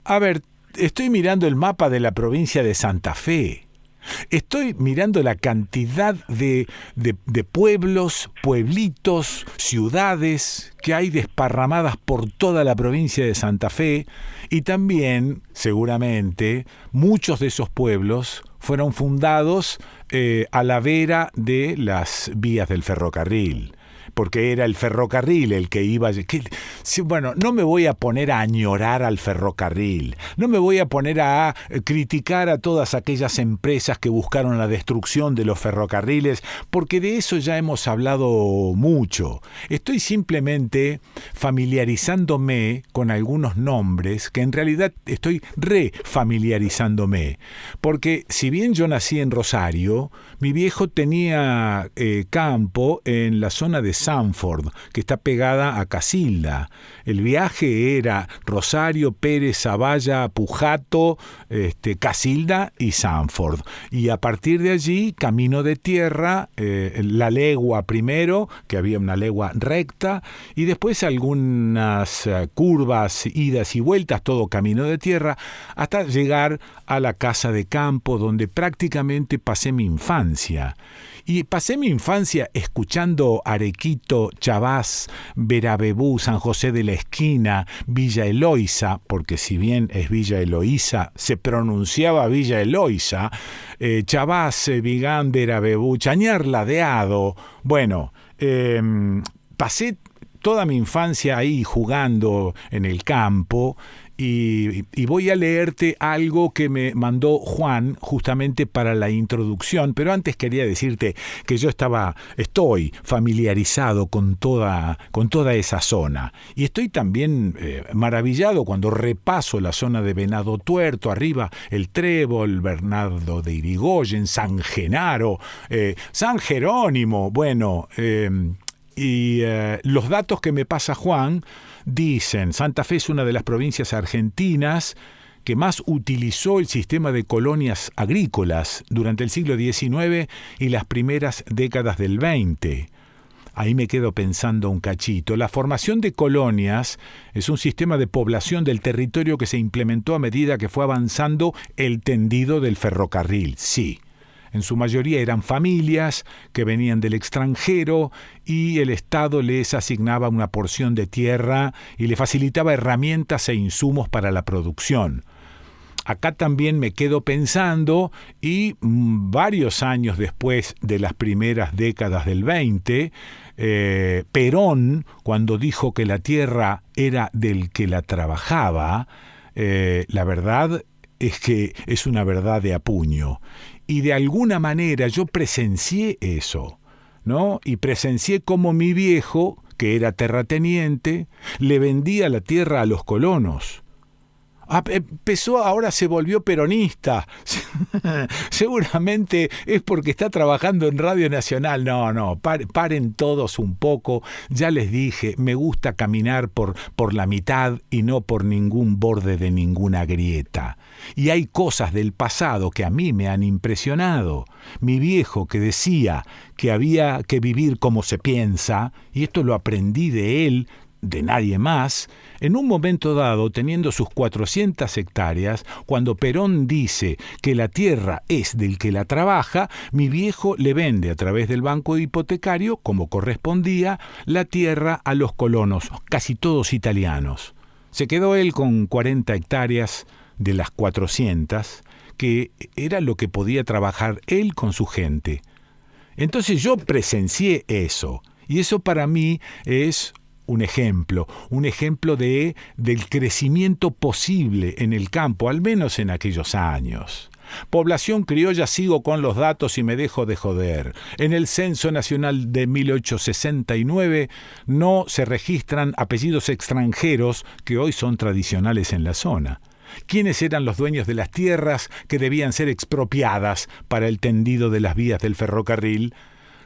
A ver, estoy mirando el mapa de la provincia de Santa Fe. Estoy mirando la cantidad de pueblos, pueblitos, ciudades que hay desparramadas por toda la provincia de Santa Fe, y también, seguramente, muchos de esos pueblos fueron fundados a la vera de las vías del ferrocarril, porque era el ferrocarril el que iba... Bueno, no me voy a poner a añorar al ferrocarril, no me voy a poner a criticar a todas aquellas empresas que buscaron la destrucción de los ferrocarriles, porque de eso ya hemos hablado mucho. Estoy simplemente familiarizándome con algunos nombres que en realidad estoy refamiliarizándome, porque si bien yo nací en Rosario, mi viejo tenía campo en la zona de Sanford, que está pegada a Casilda. El viaje era Rosario, Pérez, Zavalla, Pujato, Casilda y Sanford. Y a partir de allí, camino de tierra, la legua primero, que había una legua recta, y después algunas curvas, idas y vueltas, todo camino de tierra, hasta llegar a la casa de campo, donde prácticamente pasé mi infancia. Y pasé mi infancia escuchando Arequito, Chabás, Verabebú, San José de la Esquina, Villa Eloísa, porque si bien es Villa Eloísa, se pronunciaba Villa Eloísa, Chabás, Vigán, Verabebú, Chañar Ladeado. Bueno, pasé toda mi infancia ahí jugando en el campo. Y voy a leerte algo que me mandó Juan justamente para la introducción, pero antes quería decirte que yo estoy familiarizado con toda esa zona, y estoy también maravillado cuando repaso la zona de Venado Tuerto, arriba el Trébol, Bernardo de Irigoyen, San Genaro, San Jerónimo, bueno, y los datos que me pasa Juan dicen: Santa Fe es una de las provincias argentinas que más utilizó el sistema de colonias agrícolas durante el siglo XIX y las primeras décadas del XX. Ahí me quedo pensando un cachito. La formación de colonias es un sistema de población del territorio que se implementó a medida que fue avanzando el tendido del ferrocarril. Sí. En su mayoría eran familias que venían del extranjero y el Estado les asignaba una porción de tierra y le facilitaba herramientas e insumos para la producción. Acá también me quedo pensando, y varios años después de las primeras décadas del 20, Perón, cuando dijo que la tierra era del que la trabajaba, la verdad es que es una verdad de a puño. Y de alguna manera yo presencié eso, ¿no? Y presencié cómo mi viejo, que era terrateniente, le vendía la tierra a los colonos. Ahora se volvió peronista. Seguramente es porque está trabajando en Radio Nacional. No, paren todos un poco. Ya les dije, me gusta caminar por la mitad y no por ningún borde de ninguna grieta. Y hay cosas del pasado que a mí me han impresionado. Mi viejo, que decía que había que vivir como se piensa, y esto lo aprendí de él, de nadie más, en un momento dado, teniendo sus 400 hectáreas, cuando Perón dice que la tierra es del que la trabaja, mi viejo le vende a través del banco hipotecario, como correspondía, la tierra a los colonos, casi todos italianos. Se quedó él con 40 hectáreas de las 400, que era lo que podía trabajar él con su gente. Entonces yo presencié eso, y eso para mí es un ejemplo del crecimiento posible en el campo, al menos en aquellos años. Población criolla, sigo con los datos y me dejo de joder. En el Censo Nacional de 1869 no se registran apellidos extranjeros que hoy son tradicionales en la zona. ¿Quiénes eran los dueños de las tierras que debían ser expropiadas para el tendido de las vías del ferrocarril?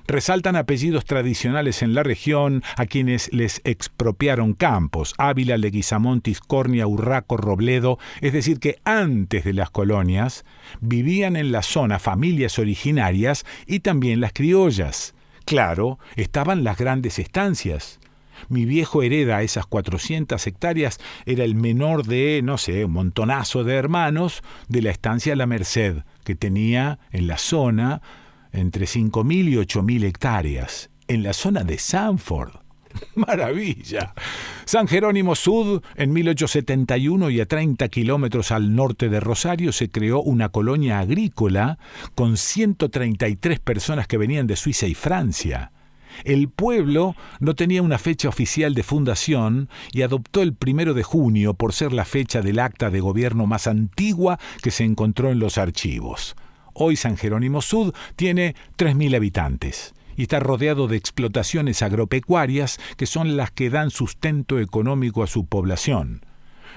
Resaltan apellidos tradicionales en la región a quienes les expropiaron campos: Ávila, Leguizamón, Tiscornia, Urraco, Robledo. Es decir, que antes de las colonias vivían en la zona familias originarias y también las criollas. Claro, estaban las grandes estancias. Mi viejo hereda esas 400 hectáreas, era el menor de, no sé, un montonazo de hermanos de la estancia La Merced, que tenía en la zona entre 5.000 y 8.000 hectáreas, en la zona de Sanford. ¡Maravilla! San Jerónimo Sud, en 1871 y a 30 kilómetros al norte de Rosario, se creó una colonia agrícola con 133 personas que venían de Suiza y Francia. El pueblo no tenía una fecha oficial de fundación y adoptó el 1 de junio por ser la fecha del acta de gobierno más antigua que se encontró en los archivos. Hoy San Jerónimo Sud tiene 3.000 habitantes y está rodeado de explotaciones agropecuarias que son las que dan sustento económico a su población.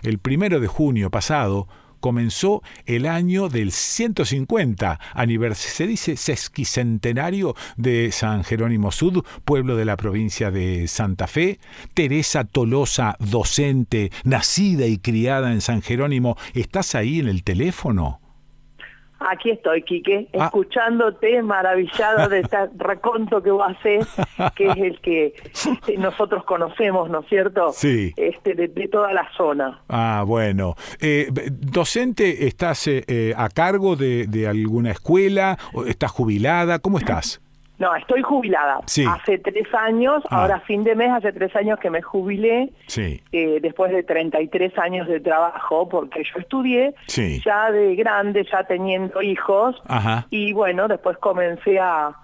El 1 de junio pasado comenzó el año del 150 aniversario, se dice sesquicentenario de San Jerónimo Sud, pueblo de la provincia de Santa Fe. Teresa Tolosa, docente, nacida y criada en San Jerónimo, ¿estás ahí en el teléfono? Aquí estoy, Quique, escuchándote, maravillado de este raconto que vos haces, que es el que nosotros conocemos, ¿no es cierto? Sí. De toda la zona. Ah, bueno. ¿Docente, estás a cargo de alguna escuela? ¿O estás jubilada? ¿Cómo estás? No, estoy jubilada. Sí. Hace 3 años, ahora fin de mes, hace 3 años que me jubilé, sí. Después de 33 años de trabajo, porque yo estudié sí. ya de grande, ya teniendo hijos, Ajá. y bueno, después comencé a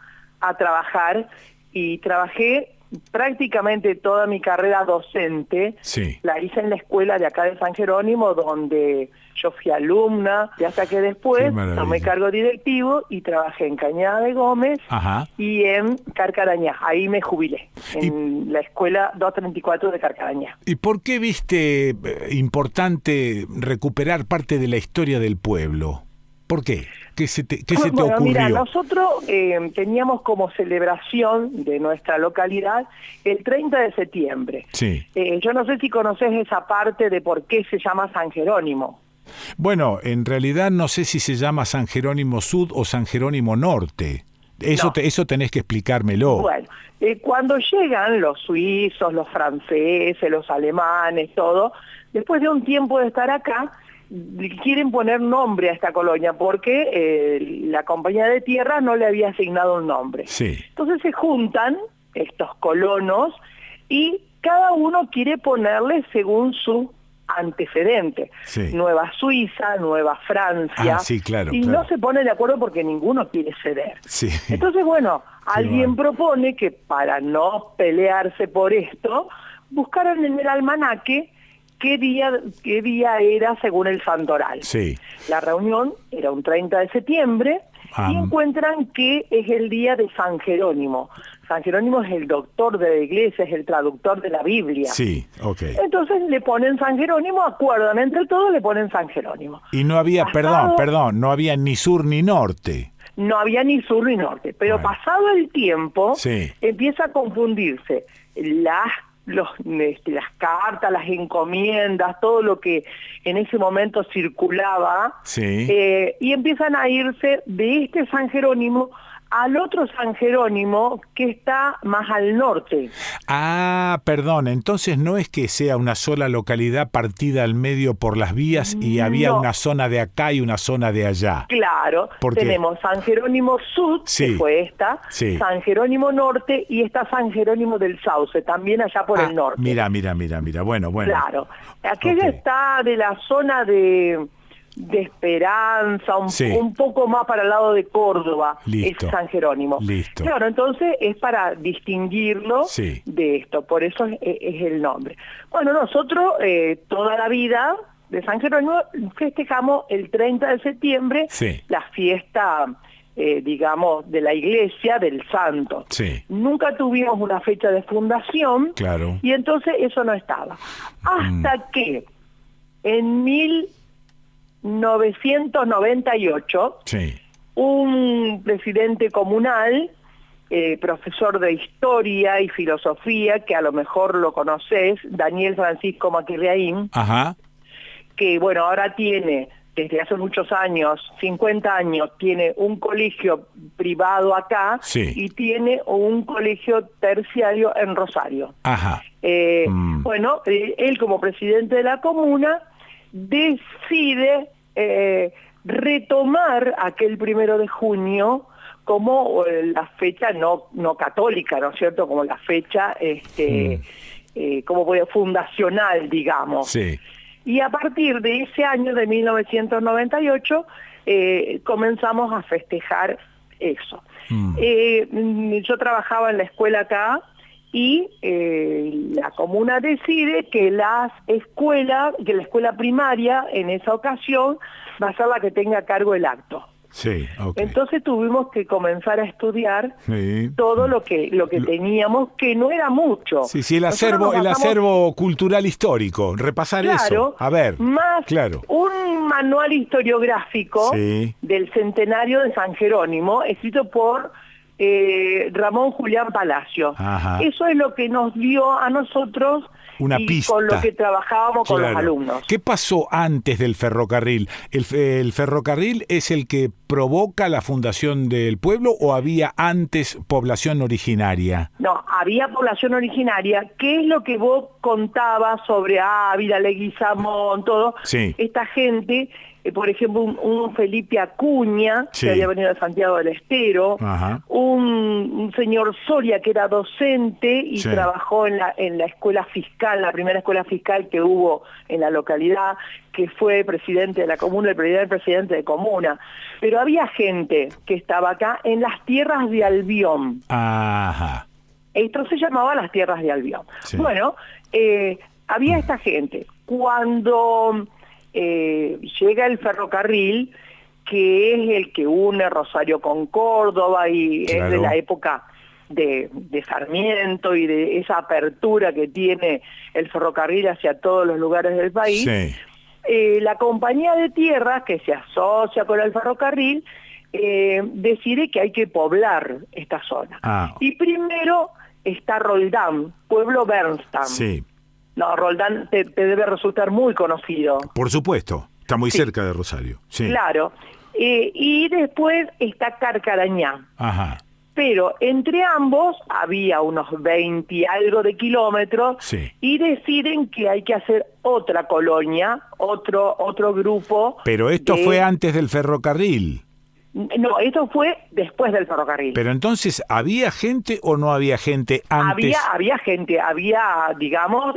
trabajar, y trabajé prácticamente toda mi carrera docente, sí. la hice en la escuela de acá de San Jerónimo, donde yo fui alumna, y hasta que después tomé cargo directivo y trabajé en Cañada de Gómez. Ajá. Y en Carcarañá. Ahí me jubilé, en la escuela 234 de Carcarañá. ¿Y por qué viste importante recuperar parte de la historia del pueblo? ¿Por qué? ¿Qué se te ocurrió? Mira, nosotros teníamos como celebración de nuestra localidad el 30 de septiembre. Sí. Yo no sé si conoces esa parte de por qué se llama San Jerónimo. Bueno, en realidad no sé si se llama San Jerónimo Sud o San Jerónimo Norte. Eso tenés que explicármelo. Bueno, cuando llegan los suizos, los franceses, los alemanes, todo, después de un tiempo de estar acá, quieren poner nombre a esta colonia porque la compañía de tierra no le había asignado un nombre. Sí. Entonces se juntan estos colonos y cada uno quiere ponerle según su antecedente. Sí. Nueva Suiza, Nueva Francia. Sí, claro, y claro. no se pone de acuerdo porque ninguno quiere ceder. Sí. Entonces, bueno, alguien propone que para no pelearse por esto, buscaran en el almanaque qué día era según el santoral. Sí. La reunión era un 30 de septiembre y encuentran que es el día de San Jerónimo. San Jerónimo es el doctor de la iglesia, es el traductor de la Biblia. Sí, ok. Entonces le ponen San Jerónimo, acuerdan entre todos, le ponen San Jerónimo. Y no había, perdón, no había ni sur ni norte. No había ni sur ni norte, pero pasado el tiempo, sí. empieza a confundirse las cartas, las encomiendas, todo lo que en ese momento circulaba, sí. Y empiezan a irse de este San Jerónimo al otro San Jerónimo que está más al norte. Ah, perdón, entonces no es que sea una sola localidad partida al medio por las vías y había una zona de acá y una zona de allá. Claro, tenemos San Jerónimo Sud, que fue esta, San Jerónimo Norte y está San Jerónimo del Sauce, también allá por el norte. Mira, bueno. Claro, aquella está de la zona de Esperanza, un poco más para el lado de Córdoba. Listo. Es San Jerónimo. Listo. Claro, entonces es para distinguirlo de esto, por eso es el nombre. Bueno, nosotros toda la vida de San Jerónimo festejamos el 30 de septiembre la fiesta, digamos, de la iglesia del santo. Sí. Nunca tuvimos una fecha de fundación, claro. Y entonces eso no estaba. Hasta que en 1998, un presidente comunal, profesor de historia y filosofía, que a lo mejor lo conoces, Daniel Francisco Maquirriaín, que bueno, ahora tiene, desde hace muchos años, 50 años, tiene un colegio privado acá y tiene un colegio terciario en Rosario. Bueno, él como presidente de la comuna decide retomar aquel 1 de junio como la fecha no católica, ¿no es cierto? Como la fecha como fundacional, digamos. Sí. Y a partir de ese año de 1998 comenzamos a festejar eso. Yo trabajaba en la escuela acá y la comuna decide que la escuela primaria en esa ocasión va a ser la que tenga a cargo el acto. Sí, okay. Entonces tuvimos que comenzar a estudiar todo lo que teníamos, que no era mucho. Sí, el acervo cultural histórico, repasar eso. A ver, más un manual historiográfico del centenario de San Jerónimo, escrito por Ramón Julián Palacio. Ajá. Eso es lo que nos dio a nosotros una pista. Con lo que trabajábamos con los alumnos. ¿Qué pasó antes del ferrocarril? ¿El ferrocarril es el que provoca la fundación del pueblo o había antes población originaria? No, había población originaria. ¿Qué es lo que vos contabas sobre Ávila, Leguizamón, todo? Sí. Esta gente, por ejemplo, un Felipe Acuña, que había venido de Santiago del Estero, un señor Soria, que era docente y trabajó en la escuela fiscal, la primera escuela fiscal que hubo en la localidad, que fue presidente de la comuna, el primer presidente de comuna. Pero había gente que estaba acá en las tierras de Albión. Ajá. Esto se llamaba las tierras de Albión. Sí. Bueno, había esta gente. Cuando llega el ferrocarril, que es el que une Rosario con Córdoba y es de la época de Sarmiento y de esa apertura que tiene el ferrocarril hacia todos los lugares del país, la compañía de tierras que se asocia con el ferrocarril decide que hay que poblar esta zona. Y primero está Roldán, pueblo Bernstein. Sí. No, Roldán te debe resultar muy conocido. Por supuesto, está muy cerca de Rosario. Sí. Claro. Y después está Carcarañá. Ajá. Pero entre ambos había unos 20 y algo de kilómetros y deciden que hay que hacer otra colonia, otro grupo. Pero esto fue antes del ferrocarril. No, esto fue después del ferrocarril. Pero entonces, ¿había gente o no había gente antes? Había gente, digamos,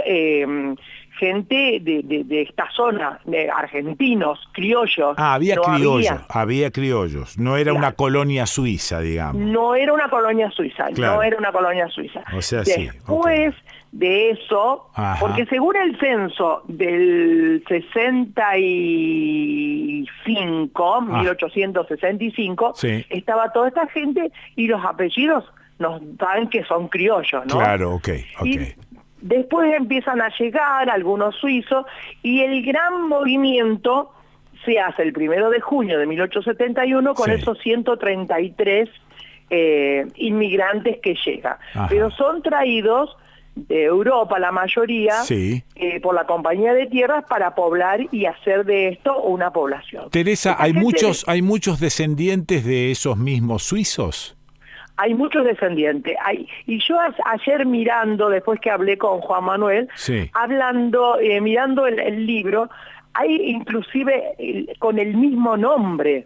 gente de esta zona, de argentinos, criollos. Había criollos. No era una colonia suiza, digamos. No era una colonia suiza, no era una colonia suiza. O sea, después de eso, porque según el censo del 1865, estaba toda esta gente y los apellidos nos dan que son criollos, ¿no? Claro, ok. Y después empiezan a llegar algunos suizos y el gran movimiento se hace el 1 de junio de 1871 con esos 133 inmigrantes que llegan. Pero son traídos de Europa, la mayoría, por la compañía de tierras para poblar y hacer de esto una población. Teresa, ¿hay muchos descendientes de esos mismos suizos? Hay muchos descendientes. Y yo ayer mirando, después que hablé con Juan Manuel, mirando el libro, hay inclusive con el mismo nombre.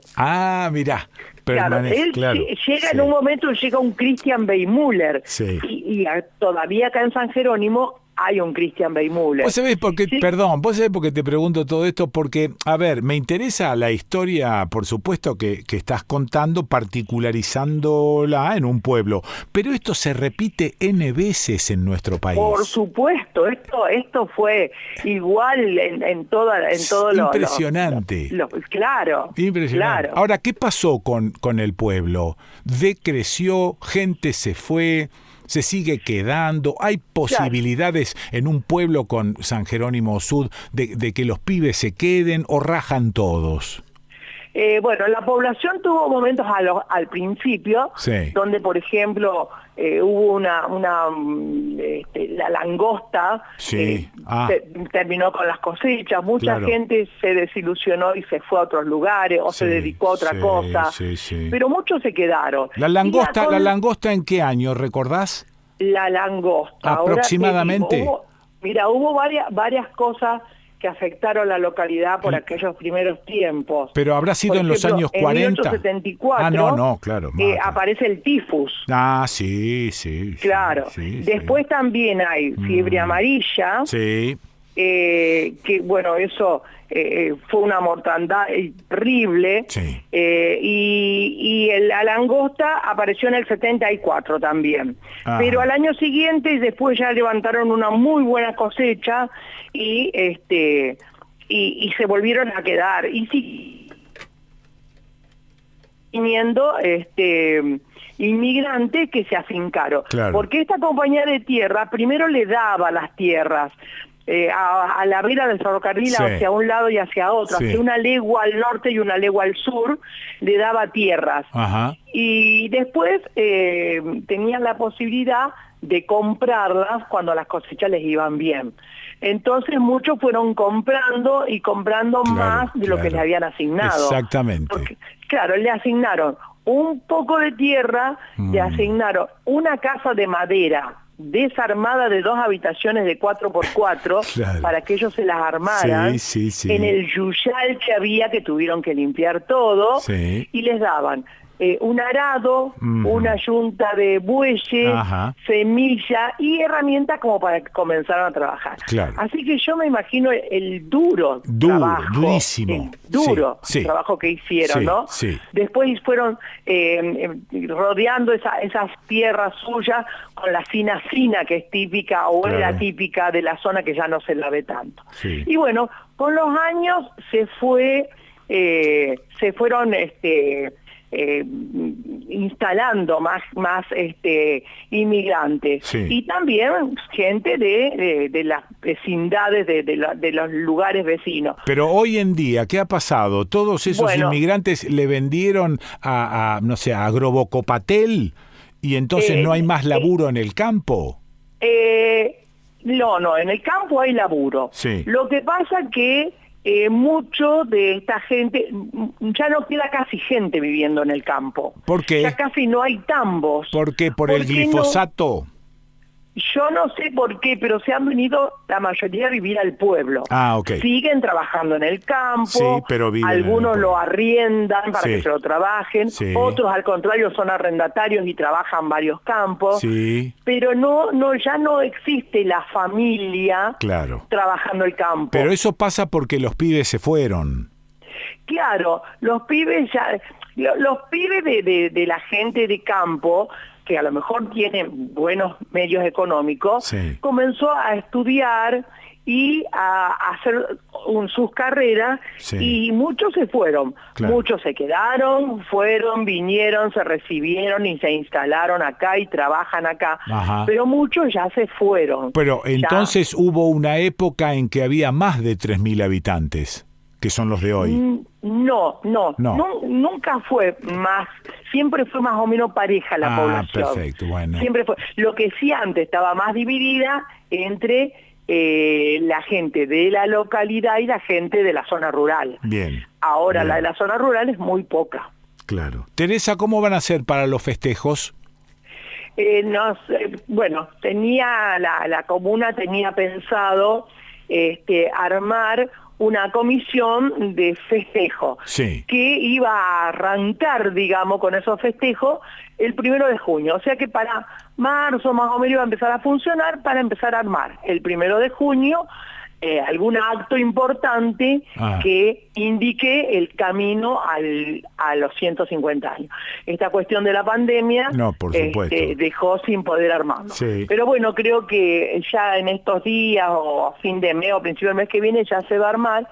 Mirá. Claro, él llega en un momento, llega un Christian Weimüller y todavía acá en San Jerónimo hay un Christian Weimüller. ¿Vos sabés por qué? Perdón, ¿vos sabés por qué te pregunto todo esto? Porque, a ver, me interesa la historia, por supuesto, que estás contando, particularizándola en un pueblo, pero esto se repite N veces en nuestro país. Por supuesto, esto fue igual en todo impresionante. Claro. Impresionante. Claro. Ahora, ¿qué pasó con el pueblo? Decreció, gente se fue, se sigue quedando, hay posibilidades en un pueblo con San Jerónimo Sud de que los pibes se queden o rajan todos. Bueno, la población tuvo momentos al principio, donde por ejemplo hubo la langosta, terminó con las cosechas, mucha gente se desilusionó y se fue a otros lugares o se dedicó a otra cosa, pero muchos se quedaron. ¿La langosta en qué año, recordás? La langosta. ¿Aproximadamente? Hubo varias cosas que afectaron la localidad por aquellos primeros tiempos. Pero habrá sido en los años 40. En 1874 claro. Aparece el tifus. Sí. Claro. Después también hay fiebre amarilla. Sí. Que bueno, eso fue una mortandad terrible. Sí. Y la langosta apareció en el 74 también. Ajá. Pero al año siguiente después ya levantaron una muy buena cosecha y se volvieron a quedar. Y sí, viniendo inmigrantes que se afincaron. Claro. Porque esta compañía de tierra primero le daba las tierras a la vera del ferrocarril, sí, hacia un lado y hacia otro, sí, hacia una legua al norte y una legua al sur, le daba tierras. Ajá. Y después tenían la posibilidad de comprarlas cuando las cosechas les iban bien. Entonces muchos fueron comprando y comprando más de lo que les habían asignado. Exactamente. Porque, claro, le asignaron un poco de tierra, le asignaron una casa de madera desarmada de 2 habitaciones de 4x4, claro, para que ellos se las armaran, sí. En el yuyal que había, que tuvieron que limpiar todo, sí, y les daban un arado, una yunta de bueyes, semilla y herramientas como para que comenzaran a trabajar. Claro. Así que yo me imagino el trabajo, durísimo, trabajo que hicieron, ¿no? Sí. Después fueron rodeando esas tierras suyas con la fina que es típica o claro, era típica de la zona, que ya no se la ve tanto. Sí. Y bueno, con los años se fueron instalando más inmigrantes, sí, y también gente de las vecindades, de los lugares vecinos. Pero hoy en día, ¿qué ha pasado? ¿Todos esos inmigrantes le vendieron a Grobocopatel y entonces no hay más laburo en el campo? No, en el campo hay laburo. Sí. Lo que pasa que mucho de esta gente, ya no queda casi gente viviendo en el campo. ¿Por qué? Ya casi no hay tambos. ¿Por qué? ¿Por el glifosato? No? Yo no sé por qué, pero se han venido la mayoría a vivir al pueblo. Ok. Siguen trabajando en el campo, sí, pero algunos lo arriendan para que se lo trabajen, otros al contrario son arrendatarios y trabajan varios campos, pero ya no existe la familia, claro, trabajando el campo. Pero eso pasa porque los pibes se fueron. Claro, los pibes de la gente de campo, que a lo mejor tienen buenos medios económicos, comenzó a estudiar y a hacer sus carreras, y muchos se fueron, muchos se quedaron, vinieron, se recibieron y se instalaron acá y trabajan acá, pero muchos ya se fueron. Pero entonces hubo una época en que había más de 3.000 habitantes, que son los de hoy. No, nunca fue más, siempre fue más o menos pareja la población. Perfecto, bueno. Siempre fue. Lo que sí antes estaba más dividida entre la gente de la localidad y la gente de la zona rural. Bien. Ahora la de la zona rural es muy poca. Claro. Teresa, ¿cómo van a hacer para los festejos? No sé, bueno, la comuna tenía pensado armar una comisión de festejo, que iba a arrancar, digamos, con esos festejos el 1 de junio. O sea que para marzo más o menos iba a empezar a funcionar, para empezar a armar el 1 de junio algún acto importante que indique el camino a los 150 años. Esta cuestión de la pandemia dejó sin poder armarlo. Pero bueno, creo que ya en estos días o a fin de mes o principio del mes que viene ya se va a armar.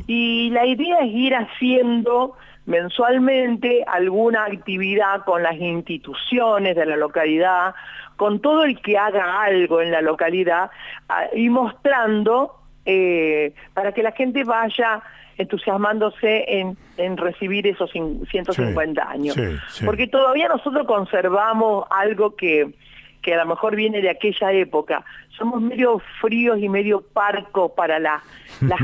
Y la idea es ir haciendo mensualmente alguna actividad con las instituciones de la localidad, con todo el que haga algo en la localidad, y mostrando para que la gente vaya entusiasmándose en recibir esos 150 años. Porque todavía nosotros conservamos algo que a lo mejor viene de aquella época. Somos medio fríos y medio parcos para las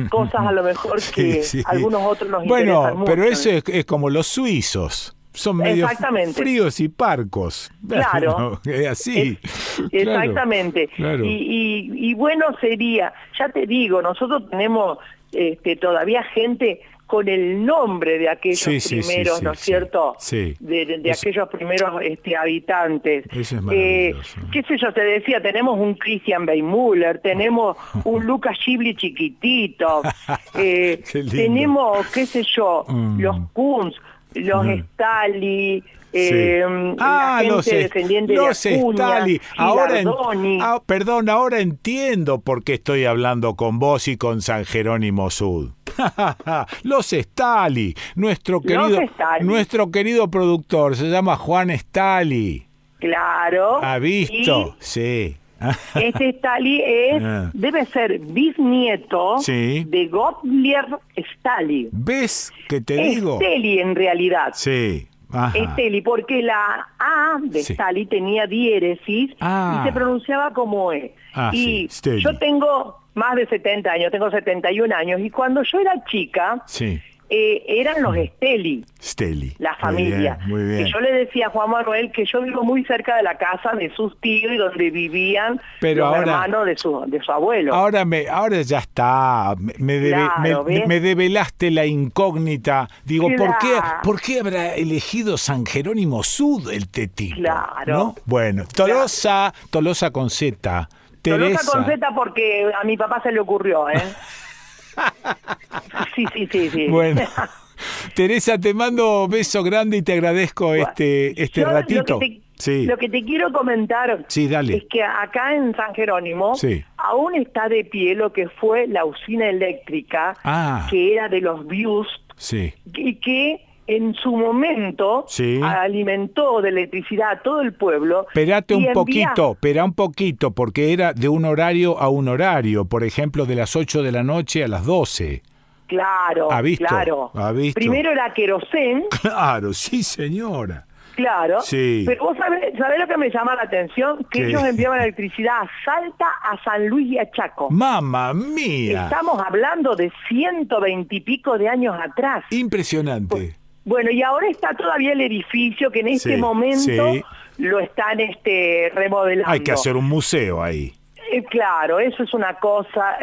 cosas a lo mejor que algunos otros nos interesan mucho. Bueno, pero eso es como los suizos. son medio fríos y parcos. Claro. Así. Exactamente. Claro. Y bueno sería, ya te digo, nosotros tenemos todavía gente con el nombre de aquellos primeros, ¿no es cierto? Sí. De aquellos primeros habitantes. Eso es maravilloso. Qué sé yo, te decía, tenemos un Christian Weimüller, tenemos un Lucas Schibli chiquitito, tenemos, qué sé yo, los Kunz, los Stalli, la gente descendiente de Acuña, Perdón, ahora entiendo por qué estoy hablando con vos y con San Jerónimo Sud. Los Stalli, nuestro querido productor, se llama Juan Stalli. Claro. ¿Ha visto? Sí. Este Stalli debe ser bisnieto de Gottlieb Stalli. ¿Ves que te digo? Stalli en realidad. Sí. Stalli, porque la A de Stalli tenía diéresis y se pronunciaba como E. Yo tengo más de 70 años, tengo 71 años, y cuando yo era chica, eran los Stelli, la familia. Muy bien. Que yo le decía a Juan Manuel que yo vivo muy cerca de la casa de sus tíos y donde vivían los hermanos de su abuelo. Ahora ya está, me develaste la incógnita. Digo, ¿por qué habrá elegido San Jerónimo Sud el tipo? Claro. ¿No? Bueno, Tolosa con Z. Teresa. Tolosa con Z porque a mi papá se le ocurrió, Sí. Bueno, Teresa, te mando beso grande y te agradezco este ratito. Lo que te quiero comentar es que acá en San Jerónimo aún está de pie lo que fue la usina eléctrica, que era de los Biust, y que en su momento alimentó de electricidad a todo el pueblo. Espera un poquito, porque era de un horario a un horario, por ejemplo, de las 8 de la noche a las 12. Claro, ¿Ha visto? claro. Primero era querosén. Claro, sí, señora. Claro, pero vos sabés lo que me llama la atención, que ellos enviaban electricidad a Salta, a San Luis y a Chaco. ¡Mamma mía! Estamos hablando de 120 y pico de años atrás. Impresionante. Bueno, y ahora está todavía el edificio que en este momento lo están remodelando. Hay que hacer un museo ahí. Claro, eso es una cosa,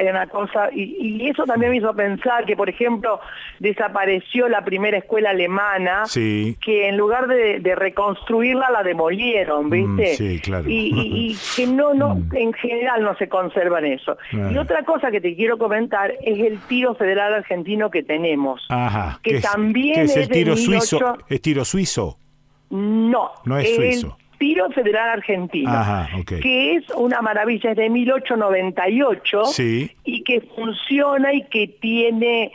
y eso también me hizo pensar que, por ejemplo, desapareció la primera escuela alemana, que en lugar de reconstruirla la demolieron, ¿viste? Sí, claro. Y que no, en general no se conservan eso. Y otra cosa que te quiero comentar es el tiro federal argentino que tenemos. Ajá. Que también ¿qué es el tiro suizo? ¿Es tiro suizo? No. No es suizo. Tiro Federal Argentino, que es una maravilla, es de 1898 y que funciona y que tiene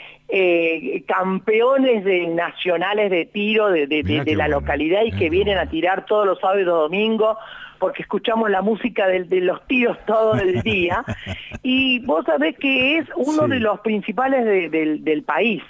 campeones nacionales de tiro de la localidad y que vienen a tirar todos los sábados y domingos porque escuchamos la música de los tiros todo el día. Y vos sabés que es uno de los principales del país,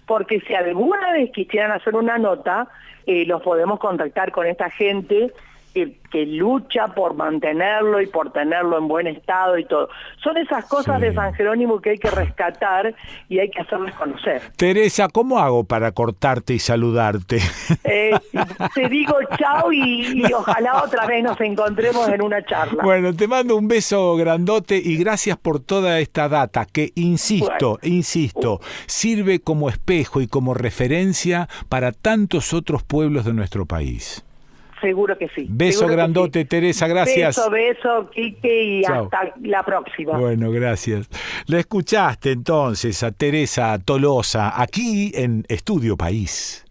porque si alguna vez quisieran hacer una nota, los podemos contactar con esta gente que lucha por mantenerlo y por tenerlo en buen estado y todo. Son esas cosas de San Jerónimo que hay que rescatar y hay que hacerlas conocer. Teresa, ¿cómo hago para cortarte y saludarte? Te digo chao y ojalá otra vez nos encontremos en una charla. Bueno, te mando un beso grandote y gracias por toda esta data que, insisto, sirve como espejo y como referencia para tantos otros pueblos de nuestro país. Seguro que sí. Beso grandote, Teresa, gracias. Beso, Quique, y hasta la próxima. Bueno, gracias. La escuchaste entonces a Teresa Tolosa aquí en Estudio País.